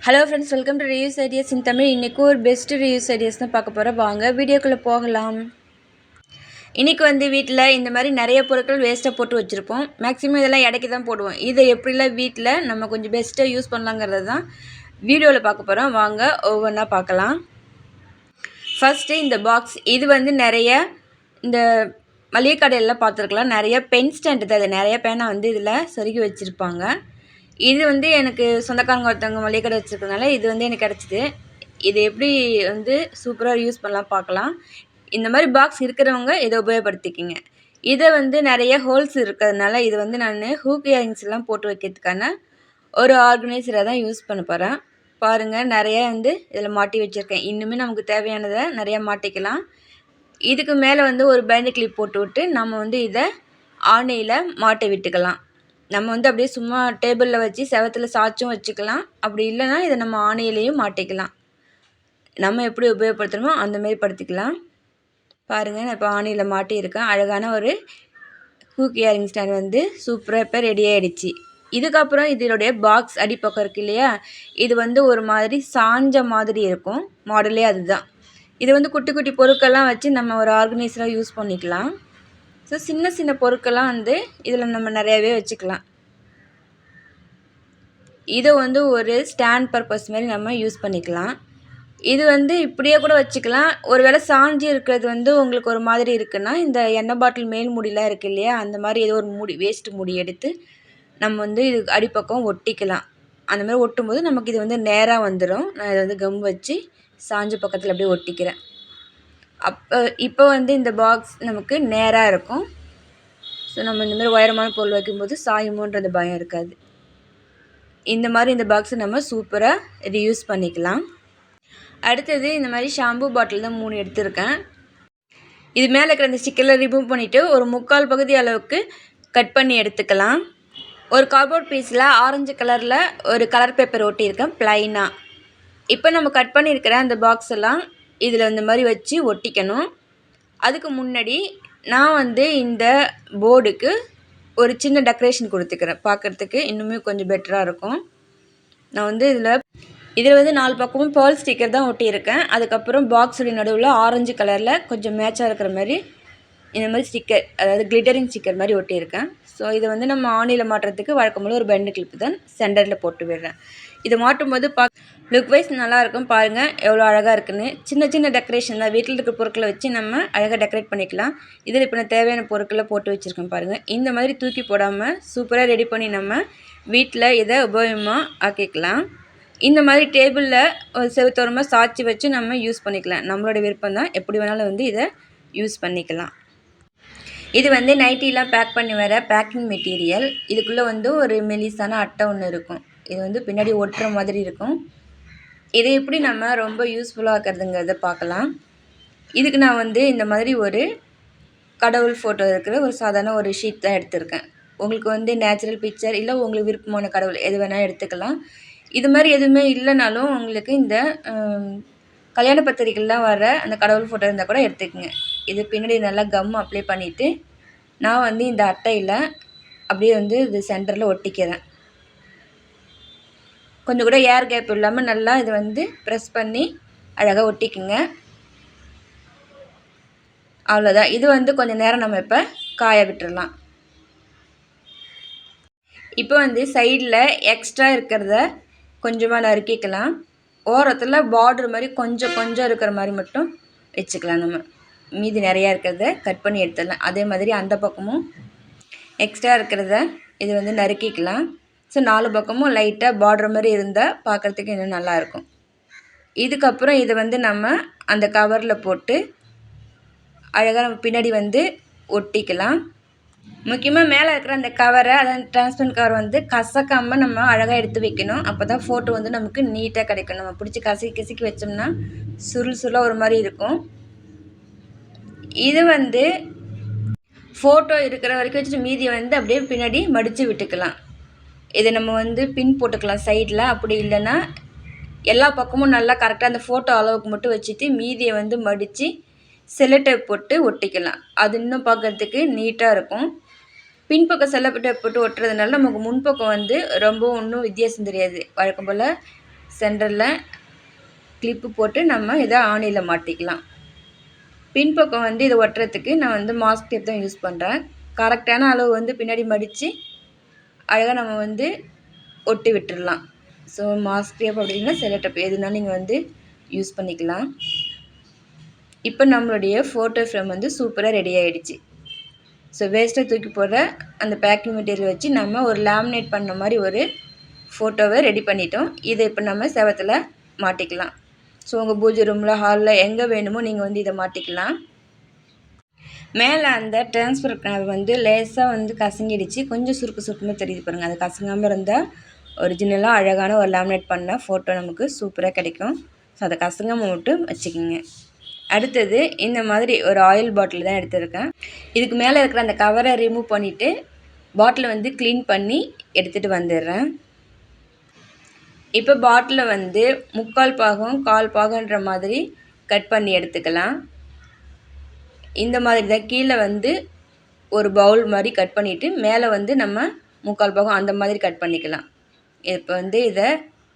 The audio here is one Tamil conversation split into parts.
Hello friends, welcome to reviews ideas இன் தமிழ். இன்றைக்கி ஒரு பெஸ்ட்டு ரிவ்யூஸ் ஐடியாஸ் தான் பார்க்க போகிறோம். வாங்க வீடியோக்குள்ளே போகலாம். இன்றைக்கி வீட்டில் இந்த மாதிரி நிறைய பொருட்கள் வேஸ்ட்டாக போட்டு வச்சுருப்போம். மேக்ஸிமம் இதெல்லாம் இடைக்கி தான் போடுவோம். இதை எப்படிலாம் வீட்டில் நம்ம கொஞ்சம் பெஸ்ட்டாக யூஸ் பண்ணலாங்கிறது தான் வீடியோவில் பார்க்க போகிறோம். வாங்க ஒவ்வொன்றா பார்க்கலாம். ஃபஸ்ட்டு இந்த பாக்ஸ். இது நிறைய இந்த மளிகை கடையிலலாம் பார்த்துருக்கலாம். நிறைய பென் ஸ்டாண்டு தான். இது நிறைய பேனை இதில் சொருகி வச்சுருப்பாங்க. இது எனக்கு சொந்தக்காரங்க ஒருத்தவங்க மளிகை கடை வச்சுருக்கனால இது எனக்கு கிடச்சிது. இது எப்படி சூப்பராக யூஸ் பண்ணலாம் பார்க்கலாம். இந்த மாதிரி பாக்ஸ் இருக்கிறவங்க இதை உபயோகப்படுத்திக்கிங்க. இதை நிறைய ஹோல்ஸ் இருக்கிறதுனால இது நான் ஹூக் இயரிங்ஸ்லாம் போட்டு வைக்கிறதுக்கான ஒரு ஆர்கனைசராக தான் யூஸ் பண்ண போகிறேன். பாருங்கள், நிறைய இதில் மாட்டி வச்சுருக்கேன். இன்னுமே நமக்கு தேவையானதை நிறையா மாட்டிக்கலாம். இதுக்கு மேலே ஒரு பேண்ட் கிளிப் போட்டு விட்டு நம்ம இதை ஆணியில் மாட்டி விட்டுக்கலாம். நம்ம அப்படியே சும்மா டேபிளில் வச்சு செவத்தில் சாய்ச்சும் வச்சுக்கலாம். அப்படி இல்லைன்னா இதை நம்ம ஆணியிலையும் மாட்டிக்கலாம். நம்ம எப்படி உபயோகப்படுத்தணுமோ அந்தமாரி படுத்திக்கலாம். பாருங்கள், நான் இப்போ ஆணியில் மாட்டியிருக்கேன். அழகான ஒரு ஹூக் இயரிங் ஸ்டாண்ட் சூப்பராக இப்போ ரெடி ஆகிடுச்சு. இதுக்கப்புறம் இதனுடைய பாக்ஸ் அடிப்பக்கம் இருக்குது இல்லையா, இது ஒரு மாதிரி சாஞ்ச மாதிரி இருக்கும். மாடலே அதுதான். இது குட்டி குட்டி பொருட்கள்லாம் வச்சு நம்ம ஒரு ஆர்கனைசராக யூஸ் பண்ணிக்கலாம். ஸோ சின்ன சின்ன பொருட்கள்லாம் இதில் நம்ம நிறையாவே வச்சுக்கலாம். இதை ஒரு ஸ்டாண்ட் பர்பஸ் மாதிரி நம்ம யூஸ் பண்ணிக்கலாம். இது இப்படியே கூட வச்சுக்கலாம். ஒரு வேளை சாஞ்சி இருக்கிறது உங்களுக்கு ஒரு மாதிரி இருக்குன்னா, இந்த எண்ணெய் பாட்டில் மேல் முடியெலாம் இருக்குது இல்லையா, அந்த மாதிரி ஏதோ ஒரு மூடி, வேஸ்ட்டு மூடி எடுத்து நம்ம இது அடிப்பக்கம் ஒட்டிக்கலாம். அந்த மாதிரி ஒட்டும்போது நமக்கு இது நேராக வந்துடும். நான் இதை கம் வச்சு சாஞ்ச பக்கத்தில் அப்படியே ஒட்டிக்கிறேன். இப்போ இந்த பாக்ஸ் நமக்கு நேராக இருக்கும். ஸோ நம்ம இந்த மாதிரி உயரமான பொருள் வைக்கும்போது சாயுமோன்றது பயம் இருக்காது. இந்த மாதிரி இந்த பாக்ஸை நம்ம சூப்பராக ரீயூஸ் பண்ணிக்கலாம். அடுத்தது இந்த மாதிரி ஷாம்பு பாட்டில் தான் 3 எடுத்திருக்கேன். இது மேலே இருக்கிற அந்த ஸ்டிக்கரில் ரிமூவ் பண்ணிவிட்டு ஒரு 3/4 பகுதி அளவுக்கு கட் பண்ணி எடுத்துக்கலாம். ஒரு கார்ட்போர்ட் பீஸில் ஆரஞ்சு கலரில் ஒரு கலர் பேப்பர் ஒட்டியிருக்கேன் ப்ளைனாக. இப்போ நம்ம கட் பண்ணியிருக்கிற அந்த பாக்ஸ் எல்லாம் இதில் இந்த மாதிரி வச்சு ஒட்டிக்கணும். அதுக்கு முன்னாடி நான் இந்த போர்டுக்கு ஒரு சின்ன டெக்கரேஷன் கொடுத்துக்கிறேன். பார்க்குறதுக்கு இன்னுமே கொஞ்சம் பெட்டராக இருக்கும். நான் இதில் 4 பக்கமும் பேர்ல் ஸ்டிக்கர் தான் ஒட்டியிருக்கேன். அதுக்கப்புறம் பாக்ஸுடைய நடுவில் ஆரஞ்சு கலரில் கொஞ்சம் மேட்சாக இருக்கிற மாதிரி இந்த மாதிரி ஸ்டிக்கர், அதாவது கிளிட்டரிங் ஸ்டிக்கர் மாதிரி ஒட்டியிருக்கேன். ஸோ இதை நம்ம ஆணியில் மாட்டுறதுக்கு வழக்கம்போல் ஒரு பெண்டு கிளிப்பு தான் சென்டரில் போட்டு விடுறேன். இதை மாட்டும்போது லுக் வைஸ் நல்லாயிருக்கும். பாருங்கள் எவ்வளோ அழகாக இருக்குன்னு. சின்ன சின்ன டெக்கரேஷன் தான். வீட்டில் இருக்கிற பொருட்களை வச்சு நம்ம அழகாக டெக்கரேட் பண்ணிக்கலாம். இதில் இப்போ நான் தேவையான பொருட்களை போட்டு வச்சுருக்கேன். பாருங்கள், இந்த மாதிரி தூக்கி போடாமல் சூப்பராக ரெடி பண்ணி நம்ம வீட்டில் இதை உபயோகமாக ஆக்கிக்கலாம். இந்த மாதிரி டேபிளில் ஒரு செவுத்தோரமாக சாய்ச்சி வச்சு நம்ம யூஸ் பண்ணிக்கலாம். நம்மளோட விருப்பம் தான். எப்படி வேணாலும் இதை யூஸ் பண்ணிக்கலாம். இது நைட்டிலாம் பேக் பண்ணி வர பேக்கிங் மெட்டீரியல். இதுக்குள்ளே ஒரு மெலிசான அட்டை ஒன்று இருக்கும். இது பின்னாடி ஒட்டுற மாதிரி இருக்கும். இதை எப்படி நம்ம ரொம்ப யூஸ்ஃபுல்லாக இருக்கிறதுங்கிறத பார்க்கலாம். இதுக்கு நான் இந்த மாதிரி ஒரு கடவுள் ஃபோட்டோ இருக்கிற ஒரு சாதாரண ஒரு ஷீட் தான் எடுத்திருக்கேன். உங்களுக்கு நேச்சுரல் பிக்சர் இல்லை உங்களுக்கு விருப்பமான கடவுள் எது வேணால் எடுத்துக்கலாம். இது மாதிரி எதுவுமே இல்லைனாலும் உங்களுக்கு இந்த கல்யாண பத்திரிக்கைலாம் வர அந்த கடவுள் ஃபோட்டோ இருந்தால் கூட எடுத்துக்கங்க. இது பின்னாடி நல்லா கம் அப்ளை பண்ணிவிட்டு நான் இந்த அட்டையில் அப்படியே இது சென்டரில் ஒட்டிக்கிறேன். கொஞ்சம் கூட ஏர் கேப் இல்லாமல் நல்லா இது ப்ரெஸ் பண்ணி அழகாக ஒட்டிக்குங்க. அவ்வளோதான். இது கொஞ்சம் நேரம் நம்ம இப்போ காய விட்டுடலாம். இப்போ சைடில் எக்ஸ்ட்ரா இருக்கிறத கொஞ்சமாக நறுக்கிக்கலாம். ஓரத்தில் பார்டர் மாதிரி கொஞ்சம் கொஞ்சம் இருக்கிற மாதிரி மட்டும் வச்சுக்கலாம். நம்ம மீதி நிறையா இருக்கிறத கட் பண்ணி எடுத்துடலாம். அதே மாதிரி அந்த பக்கமும் எக்ஸ்ட்ரா இருக்கிறத இது நறுக்கிக்கலாம். ஸோ 4 பக்கமும் லைட்டாக பார்டர் மாதிரி இருந்தால் பார்க்குறதுக்கு இன்னும் நல்லாயிருக்கும். இதுக்கப்புறம் இதை நம்ம அந்த கவரில் போட்டு அழகாக நம்ம பின்னாடி ஒட்டிக்கலாம். முக்கியமாக மேலே இருக்கிற அந்த கவரை, அதாவது டிரான்ஸ்பரண்ட் கவர் கசக்காமல் நம்ம அழகாக எடுத்து வைக்கணும். அப்போ தான் ஃபோட்டோ நமக்கு நீட்டாக கிடைக்கும். நம்ம பிடிச்சி கசக்கி வச்சோம்னா சுருளாக ஒரு மாதிரி இருக்கும். இது ஃபோட்டோ இருக்கிற வரைக்கும் வச்சுட்டு மீதியை அப்படியே பின்னாடி மடித்து விட்டுக்கலாம். இதை நம்ம பின் போட்டுக்கலாம் சைடில். அப்படி இல்லைன்னா எல்லா பக்கமும் நல்லா கரெக்டாக அந்த ஃபோட்டோ அளவுக்கு மட்டும் வச்சுட்டு மீதியை மடித்து செல்லோ டேப் போட்டு ஒட்டிக்கலாம். அது இன்னும் பார்க்குறதுக்கு நீட்டாக இருக்கும். பின்பக்கம் செல்லோ டேப் போட்டு ஒட்டுறதுனால நமக்கு முன்பக்கம் ரொம்ப ஒன்றும் வித்தியாசம் தெரியாது. வழக்கம் போல் சென்டரில் கிளிப்பு போட்டு நம்ம இதை ஆணியில் மாட்டிக்கலாம். பின்பக்கம் வந்து இதை ஒட்டுறதுக்கு நான் வந்து மாஸ்க் டேப் தான் யூஸ் பண்ணுறேன். கரெக்டான அளவு வந்து பின்னாடி மடித்து அழகாக நம்ம வந்து ஒட்டி விட்டுடலாம். ஸோ மாஸ்க் டேப் அப்படின்னா செல்லோ டேப் எதுனாலும் நீங்கள் வந்து யூஸ் பண்ணிக்கலாம். இப்போ நம்மளுடைய ஃபோட்டோ ஃப்ரேம் வந்து சூப்பராக ரெடி ஆகிடுச்சு. ஸோ வேஸ்ட்டாக தூக்கி போடுற அந்த பேக்கிங் மெட்டீரியல் வச்சு நம்ம ஒரு லேமினேட் பண்ண மாதிரி ஒரு ஃபோட்டோவை ரெடி பண்ணிட்டோம். இதை இப்போ நம்ம செவத்தில் மாட்டிக்கலாம். ஸோ உங்கள் பூஜை ரூமில், ஹாலில் எங்கே வேணுமோ நீங்கள் வந்து இதை மாட்டிக்கலாம். மேலே அந்த டிரான்ஸ்ஃபர் வந்து லேசாக வந்து கசங்கிடுச்சு, கொஞ்சம் சுருக்கு சுருக்குன்னு தெரியுது பாருங்கள். அது கசங்காமல் இருந்தால் ஒரிஜினலாக அழகான ஒரு லேமினேட் பண்ண ஃபோட்டோ நமக்கு சூப்பராக கிடைக்கும். ஸோ அதை கசங்காமல் மட்டும் வச்சுக்கிங்க. அடுத்தது இந்த மாதிரி ஒரு ஆயில் பாட்டில் தான் எடுத்துருக்கேன். இதுக்கு மேலே இருக்கிற அந்த கவரை ரிமூவ் பண்ணிவிட்டு பாட்டிலை வந்து க்ளீன் பண்ணி எடுத்துகிட்டு வந்துடுறேன். இப்போ பாட்டிலை வந்து 3/4 பாகம் 1/4 பாகன்ற மாதிரி கட் பண்ணி எடுத்துக்கலாம். இந்த மாதிரி தான் கீழே வந்து ஒரு பவுல் மாதிரி கட் பண்ணிவிட்டு மேலே வந்து நம்ம 3/4 பாகம் அந்த மாதிரி கட் பண்ணிக்கலாம். இப்போ வந்து இதை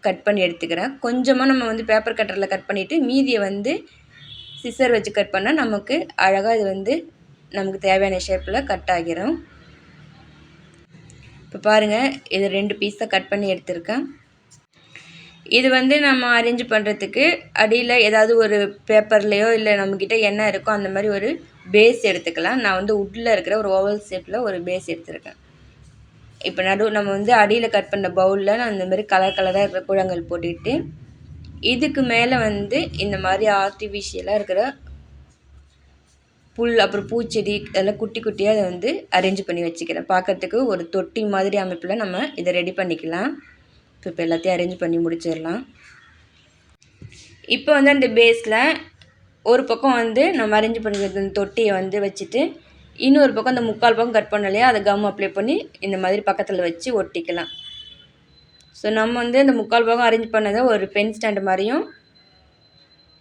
கட் பண்ணி எடுத்துக்கிறேன். கொஞ்சமாக நம்ம வந்து பேப்பர் கட்டரில் கட் பண்ணிவிட்டு மீதியை வந்து சிசர் வச்சு கட் பண்ணால் நமக்கு அழகாக இது வந்து நமக்கு தேவையான ஷேப்பில் கட் ஆகிரும். இப்போ பாருங்கள், இது 2 பீஸாக கட் பண்ணி எடுத்துருக்கேன். இது வந்து நம்ம அரேஞ்ச் பண்ணுறதுக்கு அடியில் ஏதாவது ஒரு பேப்பர்லேயோ இல்லை நம்மக்கிட்ட என்ன இருக்கோ அந்த மாதிரி ஒரு பேஸ் எடுத்துக்கலாம். நான் வந்து உட்டில் இருக்கிற ஒரு ஓவல் ஷேப்பில் ஒரு பேஸ் எடுத்துருக்கேன். இப்போ நம்ம வந்து அடியில் கட் பண்ண பவுலில் நான் இந்த மாதிரி கலர் கலராக இருக்கிற கூழாங்கல் போட்டுக்கிட்டு இதுக்கு மேலே வந்து இந்த மாதிரி ஆர்டிஃபிஷியலாக இருக்கிற புல் அப்புறம் பூச்செடி அதெல்லாம் குட்டி குட்டியாக அதை வந்து அரேஞ்ச் பண்ணி வச்சுக்கிறேன். பார்க்குறதுக்கு ஒரு தொட்டி மாதிரி அமைப்பில் நம்ம இதை ரெடி பண்ணிக்கலாம். இப்போ எல்லாத்தையும் அரேஞ்ச் பண்ணி முடிச்சிடலாம். இப்போ வந்து அந்த பேஸில் ஒரு பக்கம் வந்து நம்ம அரேஞ்ச் பண்ணிக்கிறது அந்த தொட்டியை வந்து வச்சுட்டு இன்னொரு பக்கம் அந்த 3/4 பக்கம் கட் பண்ண இல்லையா, அதை கம் அப்ளை பண்ணி இந்த மாதிரி பக்கத்தில் வச்சு ஒட்டிக்கலாம். ஸோ நம்ம வந்து அந்த 3/4 பாகம் அரேஞ்ச் பண்ணதை ஒரு பென் ஸ்டாண்டு மாதிரியும்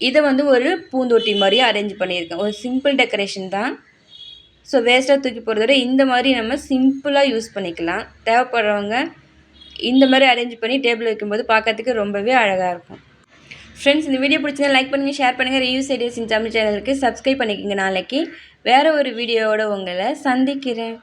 இதை வந்து ஒரு பூந்தொட்டி மாதிரியும் அரேஞ்ச் பண்ணியிருக்கேன். ஒரு சிம்பிள் டெக்கரேஷன் தான். ஸோ வேஸ்ட்டாக தூக்கி போகிறத விட இந்த மாதிரி நம்ம சிம்பிளாக யூஸ் பண்ணிக்கலாம். தேவைப்படுறவங்க இந்த மாதிரி அரேஞ்ச் பண்ணி டேபிள் வைக்கும்போது பார்க்கறதுக்கு ரொம்பவே அழகாக இருக்கும். ஃப்ரெண்ட்ஸ், இந்த வீடியோ பிடிச்சிருந்தா லைக் பண்ணுங்கள், ஷேர் பண்ணுங்கள். ரிவ்யூஸ் ஐடியாஸ் இன் தமிழ் சேனலுக்கு சப்ஸ்கிரைப் பண்ணிக்கோங்க. நாளைக்கு வேறு ஒரு வீடியோவோட உங்களை சந்திக்கிறேன்.